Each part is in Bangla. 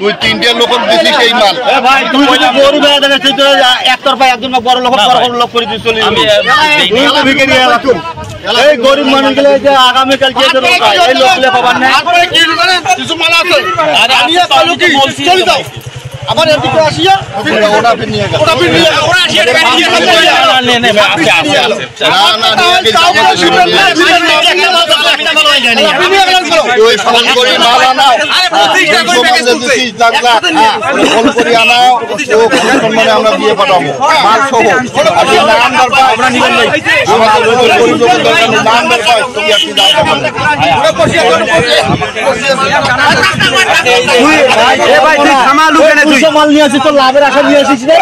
তুই তিনটে লোক দিছিস এই মাল ভাই তুমি গরু বেড়া দেখে একতরফা একজন বড় লোক করে দিয়ে চলে এই গরিব মানুষগুলো যে আগামীকাল যে এই লোকগুলো পাবার না কিছু মাল আছে চলে যাও আবার এদিকে আসিয়া ওটা ফির নিয়ে গেল ওটা ফির নিয়ে ওরা আসিয়া ওই ফোন করে মাল আনাও আরে 25 টাকা করে প্যাকেজ দিছি জাগলা ফোন করে আনাও ও সম্মানে আমরা দিয়ে পাঠাবো মাল সহ আপনি নাম দরকার আমরা নিবেন নাই আমাদের গরিব লোকের দরকার নাম দরকার তুমি আপনি দাও পুরো বসিয়া তুই এ ভাই তুই থামা লুকেনে তুই মাল নিয়ে আসিস তোর লাভের আশা নিয়ে আসিস রে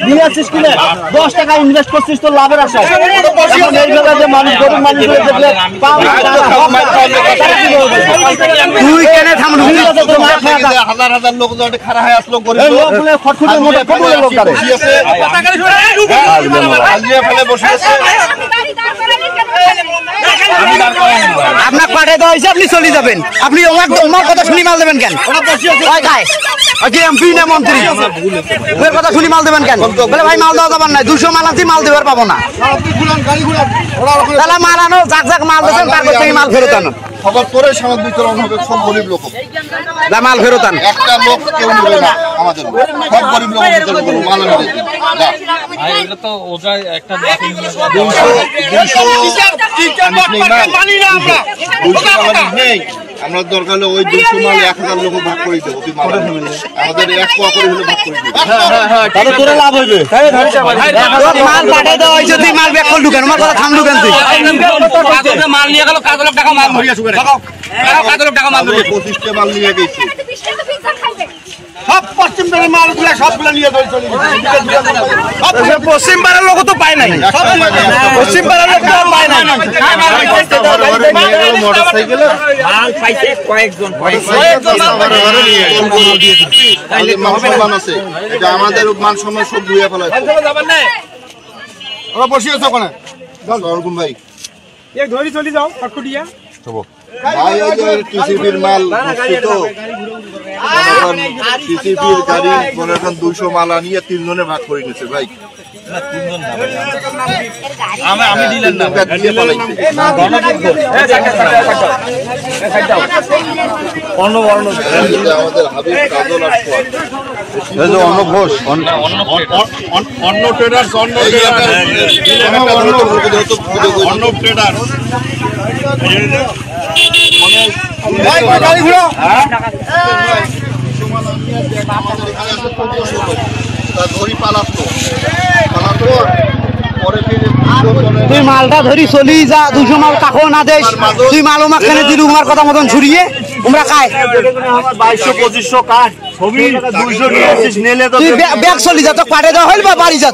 নিয়ে আসিস কি না 10 টাকা ইনভেস্ট করছিস তোর লাভের আশা এই জায়গা যে মানুষ গরিব মানুষগুলো দেখলে তুই কেন থামলু হাজার হাজার লোক জড়ে খাড়া হয়ে আসলো গরিব লোকগুলো ফটফটে মোটা ফটফটে লোক করে আজিয়া ফেলে বসে আছে আপনার পাঠাই দেওয়া হয়েছে আপনি চলে যাবেন আপনি আমার কথা শুনি মাল দেবেন কেন এমপি না মন্ত্রী ওর কথা শুনি মাল দেবেন কেন বলে ভাই মাল দেওয়া যাবার নাই 200 মাল আনছি মাল দেবার পাবো না তাহলে মাল আনো যাক যাক মাল দেন তারপর থেকে মাল ফেরত আনো খবর করে সমাজ বিতরণ হবে সব গরিব লোক মাল ফেরত আন একটা লোক কেউ নেবে না আমাদের সব গরিব লোক মাল আনবে এটা তো ওটা একটা 200 নেই আমরা দরকার হলে ওই 200 মাল 1000 লোক ভাগ করে দেবো আমাদের এক পোয়া করে হলে ভাগ করে দেবো তাহলে তোরা লাভ হইবে মাল পাঠাই দেওয়া হয়েছে তুই মাল ব্যাক কর ঢুকেন আমার কথা থাম ঢুকেন তুই মাল নিয়ে গেল কাজ টাকা মাল ধরিয়া শুয়ে কাজ টাকা মাল ধরিয়া 25টা মাল নিয়ে গেছে সব পশ্চিম পাড়ার মালগুলা সবগুলা নিয়ে চলে পশ্চিম পাড়ার লোক তো পায় নাই পশ্চিম পাড়ার লোক তো পায় নাই মোটরসাইকেলে মাল পাইছে কয়েকজন আছে এটা আমাদের মান সম্মান সব ধুয়ে ফেলা ওরা বসে আছে ওখানে ওরকম ভাই এক ধরি চলে যাও ফটফটিয়া ভাই ওই যে টিসিপির মাল তো টিসিপির গাড়ি মনে করেন 200 মাল আনিয়ে 3 জনে ভাগ করে নিয়েছে ভাই আমি দিলেন না আমাদের হাবিব কাজল আসতো অন্য ঘোষ অন্য ট্রেডার্স অন্য ট্রেডার গাড়ি ঘুরো তুই মালটা ধরি চলি যা 200 মাল কাকো না দেশ তুই মাল মাখানে দিলু আমার কথা মতন ছুরিয়ে তোমরা খায় 2200-2500 কাঠ ছবি 200 নিয়ে আসিস নেলে তো তুই ব্যাগ চলি যা তো পাঠে দেওয়া হইল বা বাড়ি যা